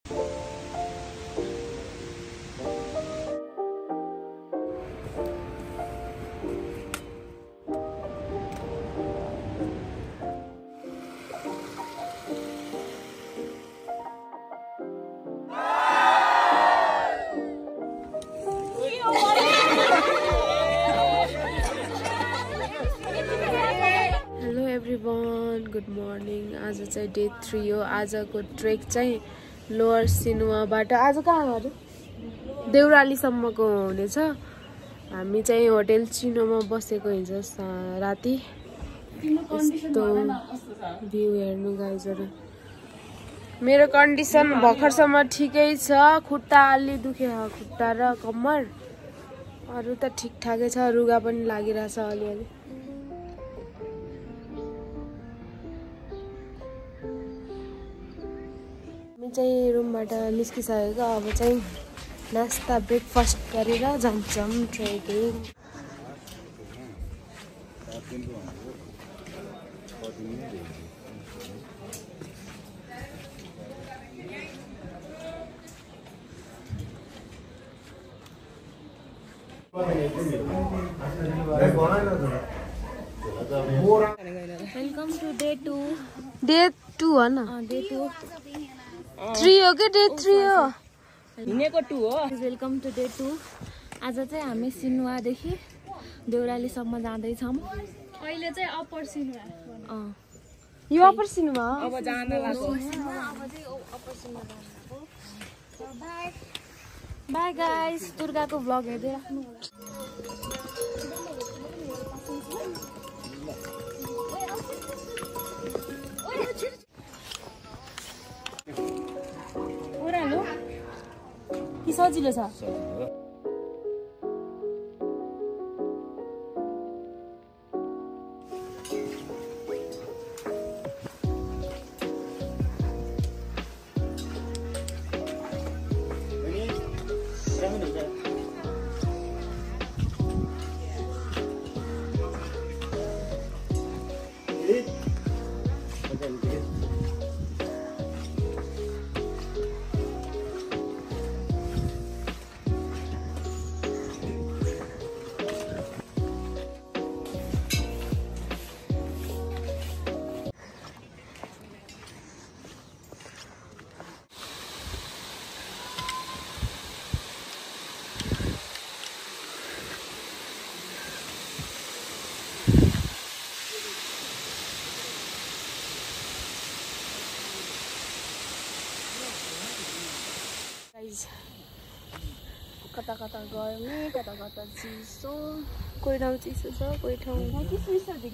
Good morning. आज चाहिँ day 3 हो। आजको ट्रेक चाहिँ लोवर सिनुवाबाट आज कहाँ गऱ्यो देउरालीसम्मको हुनेछ। हामी चाहिँ होटेल चिनोमा बसेको हिजो राति। यस्तो भ्यू हेर्नु गाइजहरु। मेरो कन्डिसन भर्खरसम्म ठिकै छ। खुट्टा अलि दुख्यो, खुट्टा र कम्मर। अरु त ठिकठाकै छ। रुगा पनि लागिरहेछ अलिअलि। चाहिँ रुमबाट निस्किसकेको। अब चाहिँ नास्ता ब्रेकफास्ट गरेर जान्छौँ trekking. Welcome to day 2। Day 2 हो न? डे 2 3 हो कि डे 3 हो? हिनेको 2 हो। Welcome to day 2। आज चाहिँ हामी सिनुवादेखि देउरालीसम्म जाँदैछौँ। अहिले चाहिँ अप्पर सिनुवा। यो अप्पर सिनुवा अब जान लाग्यो। अब चाहिँ अप्पर सिनुवा जानको। Bye bye guys. दुर्गाको भ्लग हेर्दै राख्नु। ओरालो कि सजिलो छ? कता कता गर्मी, कता कता चिसो। कोही ठाउँ चिसो छ, कोही ठाउँ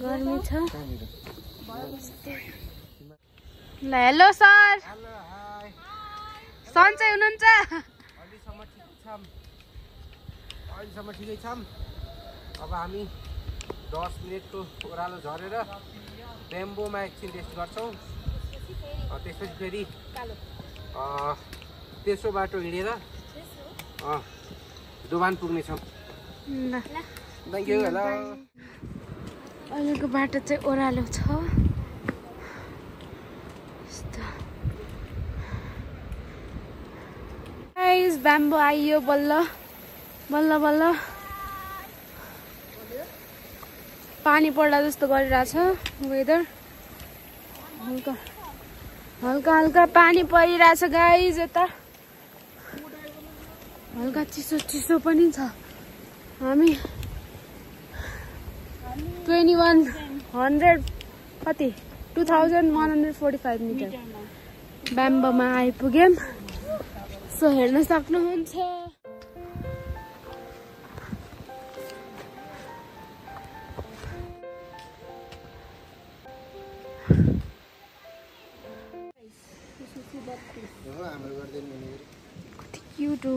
गर्मी छ। ल हेलो सर। सन्चै हुनुहुन्छ? अहिलेसम्म ठिकै छौँ। अब हामी 10 मिनेटको ओह्रालो झरेर बेम्बोमा एकछिन रेस्ट गर्छौँ। त्यसपछि फेरि तेस्रो बाटो हिँडेर दोभान पुग्नेछौँ। Thank you. हेलो। अहिलेको बाटो चाहिँ ओह्रालो छ। गाइस बेम्बो आइयो बल्ल बल्ल बल्ल। पानी पर्ला जस्तो गरिरहेछ वेदर। हल्का हल्का हल्का पानी परिरहेछ गाइस। यता हल्का चिसो चिसो पनि छ। हामी 2100 कति 2145 मिटर बेम्बोमा आइपुग्यौँ। सो हेर्न सक्नुहुन्छ। क्यूट हो।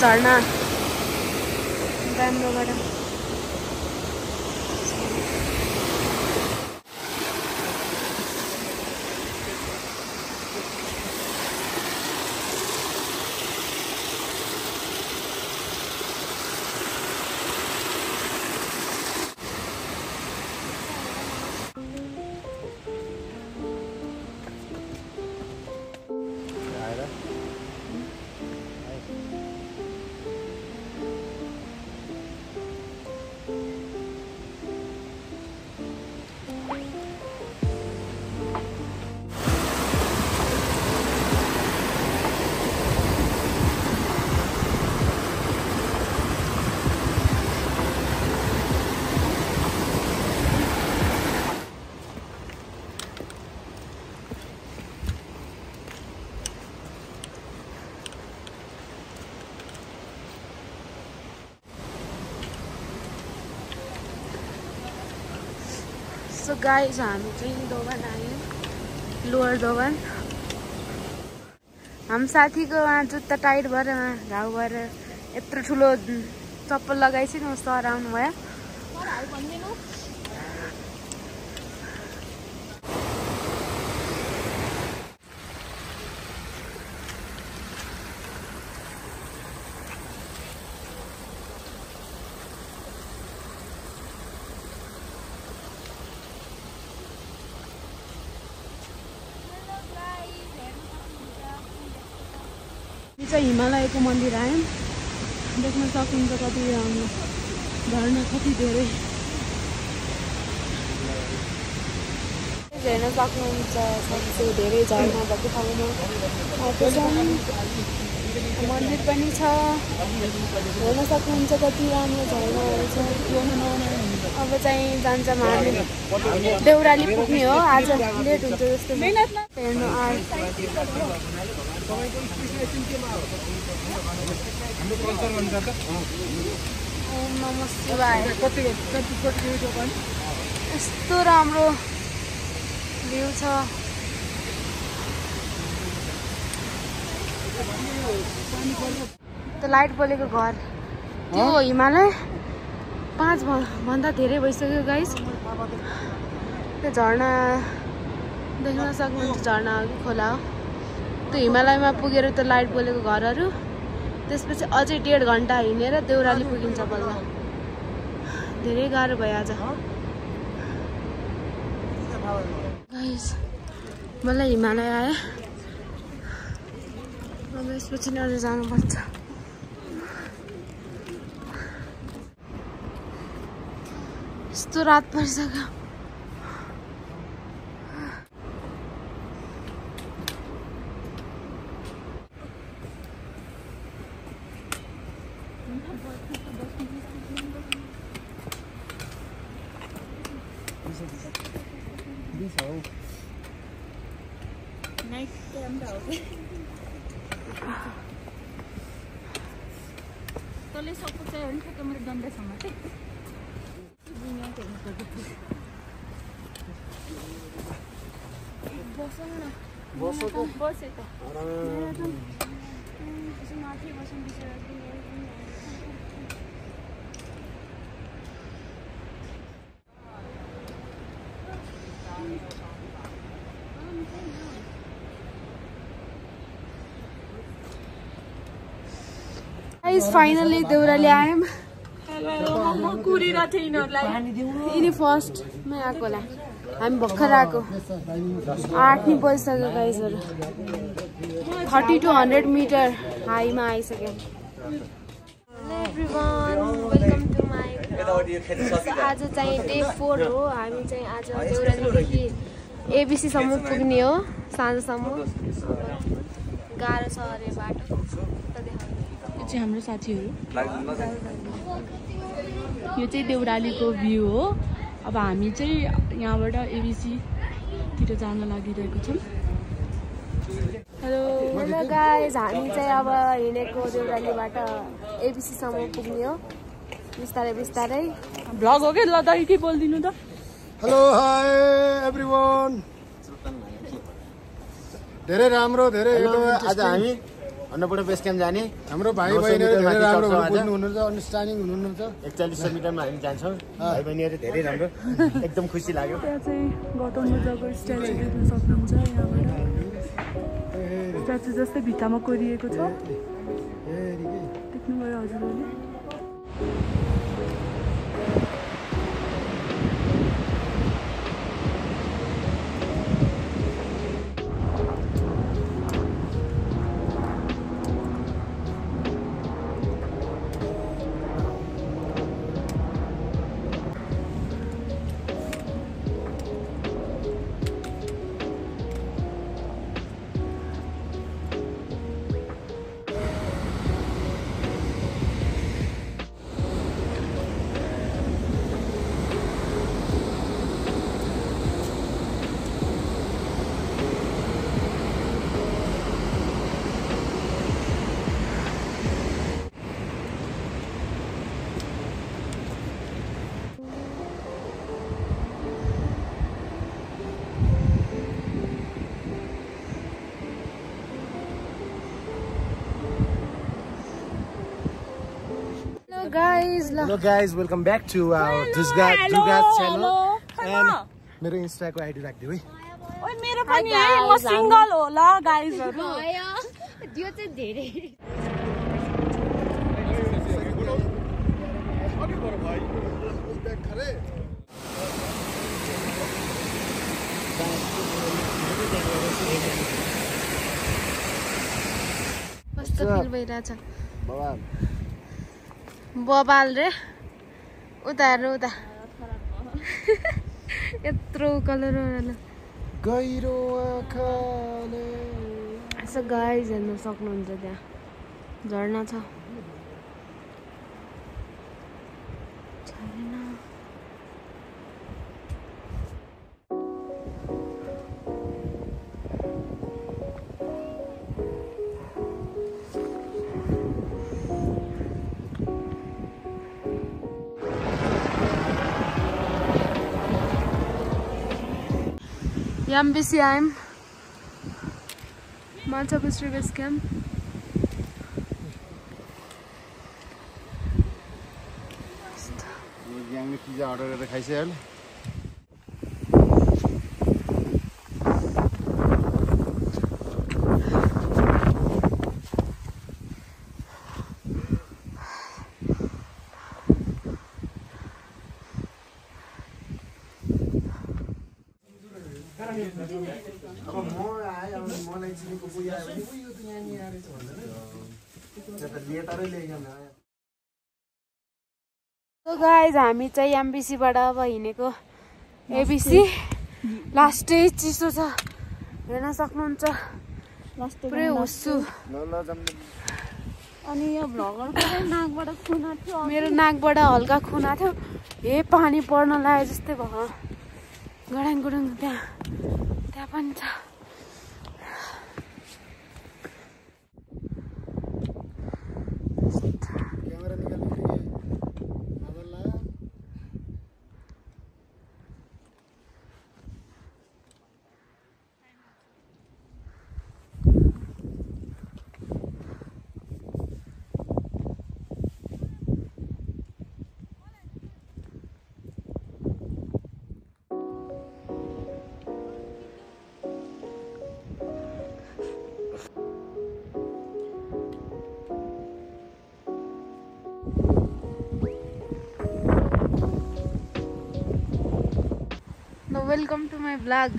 झर्ना राम्रोबाट। सो गाइस हामी चाहिँ दोभान आयौँ, लोवर दोभान। हाम्रो साथीको वहाँ जुत्ता टाइट भएर घाउ भएर यत्रो ठुलो चप्पल लगाइछ नि सर आउनु भयो। चाहिँ हिमालयको मन्दिर आयौँ, देख्न सक्नुहुन्छ कति झर्ना कति धेरै हेर्न सक्नुहुन्छ। सबसे धेरै झर्ना भएको ठाउँमा मन्दिर पनि छ, हेर्न सक्नुहुन्छ कति राम्रो झर्नाहरू छ। अब चाहिँ जान्छौँ हामी देउराली पुग्ने हो, आज लेट हुन्छ जस्तो हेर्नु ओम नमः शिवाय। यस्तो राम्रो भ्यू छ। त्यो लाइट बलेको घर त्यो हिमालय 5 भन्दा धेरै भइसक्यो गाइस। त्यो झर्ना देख्न सक्नुहुन्छ, झर्ना हो कि खोला हो। त्यो हिमालयमा पुगेर त्यो लाइट बलेको घरहरू, त्यसपछि अझै 1.5 घन्टा हिँडेर देउराली पुगिन्छ बल्ल। धेरै गाह्रो भयो आज गाइस। मलाई हिमालय आयो, अब यसपछि नै अझै जानुपर्छ। यस्तो रात परिसक्यो। तले सपोर्ट चाहिँ हो नि त मेरो डन्डासम्म चाहिँ बसौँ न। बसे त माथि बसौँ बिचरा। फाइनली देउराली आयौँ। कुरिरहेको फर्स्टमै आएको होला, हामी भर्खर आएको। 8 नि बजिसक्यो गाइसहरू। 30 to 100 मिटर हाईमा आइसक्यो। Hello everyone, welcome to my blog. आज चाहिँ डे 4 हो। हामी चाहिँ आज देउरालीदेखि एबिसीसम्म पुग्ने हो, साँझसम्म। गाह्रो छ अरे बाटो। यो चाहिँ हाम्रो साथीहरू। यो चाहिँ देउरालीको भ्यू हो। अब हामी चाहिँ यहाँबाट एबिसीतिर जान लागिरहेको छौँ। हेलो गाइस, हामी चाहिँ अब हिँडेको देउरालीबाट एबिसीसम्म पुग्ने हो, बिस्तारै बिस्तारै। भ्लग हो क्या, ल त के बोलिदिनु त। Hello hi everyone. धेरै राम्रो, धेरै आज हामी अन्नपूर्ण बेस क्याम्प जाने हाम्रो भाइ बहिनीहरु धेरै राम्रो बुझ्नु हुनुहुन्छ अन्डरस्ट्यान्डिङ हुनुहुन्छ 4100 मिटरमा हामी जान्छौँ भाइ बहिनीहरु धेरै राम्रो एकदम खुसी लाग्यो त्यहाँ चाहिँ गौतम बुद्धको स्ट्याचु देख्न सक्नुहुन्छ यहाँबाट स्ट्याचु जस्तै भित्तामा कोरिएको छ देख्नुभयो हजुरहरूले Hello guys, welcome back to our Dugas channel. And मेरो इन्स्टाको आइडी राख्दिउ है। ओइ मेरो पनि है म सिंगल हो ल गाइजहरु। त्यो चाहिँ धेरै कस्तो फिल भइरहेछ बबाल रे उता हेर्नु उता यत्रो कलर गहिरो आँखाले यसो गाइज हेर्न सक्नुहुन्छ त्यहाँ झर्ना छ छैन MBCIM Machapuchri Base Camp. ग्याङले पिज्जा अर्डर गरेर खाइसक्यो अहिले So guys, हामी चाहिँ MBC बाट अब हिँडेको ABC लास्ट स्टेज चिसो छ हेर्न सक्नुहुन्छ पुरै हुस्सु अनि यो भ्लगरको नाकबाट खुन थियो मेरो नाकबाट हल्का खुन थियो हे पानी पर्न लाग्यो जस्तै भयो गडाङ गुडुङ त्यहाँ पनि छ वेलकम टु माई ब्लग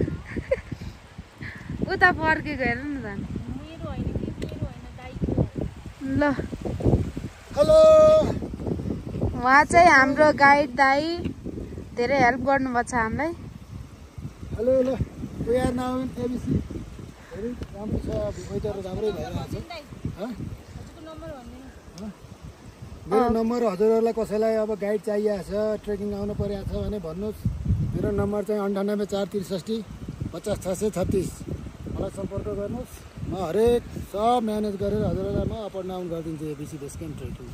उता फर्केको हेर्नु न झन् ल हेलो उहाँ चाहिँ हाम्रो गाइड दाई धेरै हेल्प गर्नुभएको छ हामीलाई hello hello we are now in ABC धेरै राम्रो छ वेदर राम्रै भइरहेछ मेरो नम्बर हजुरहरूलाई कसैलाई अब गाइड चाहिएको छ ट्रेकिङ आउनु परिरहेको छ भने भन्नुहोस् मेरो नम्बर चाहिँ 98 463 50 636 मलाई सम्पर्क गर्नुहोस् म हरेक सब म्यानेज गरेर हजुरहरूलाई म अप एन्ड डाउन गरिदिन्छु ABC base camp trekking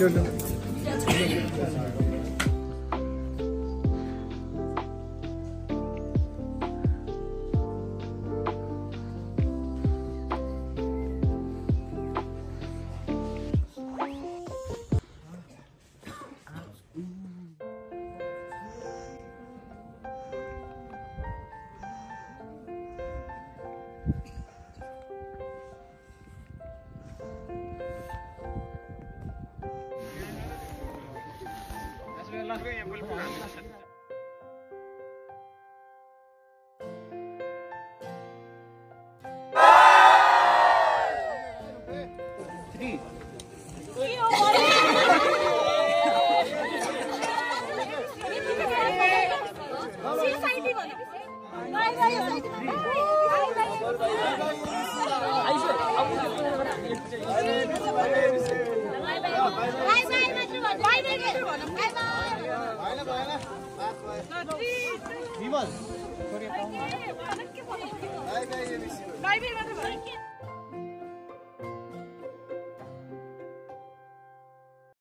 Bye bye.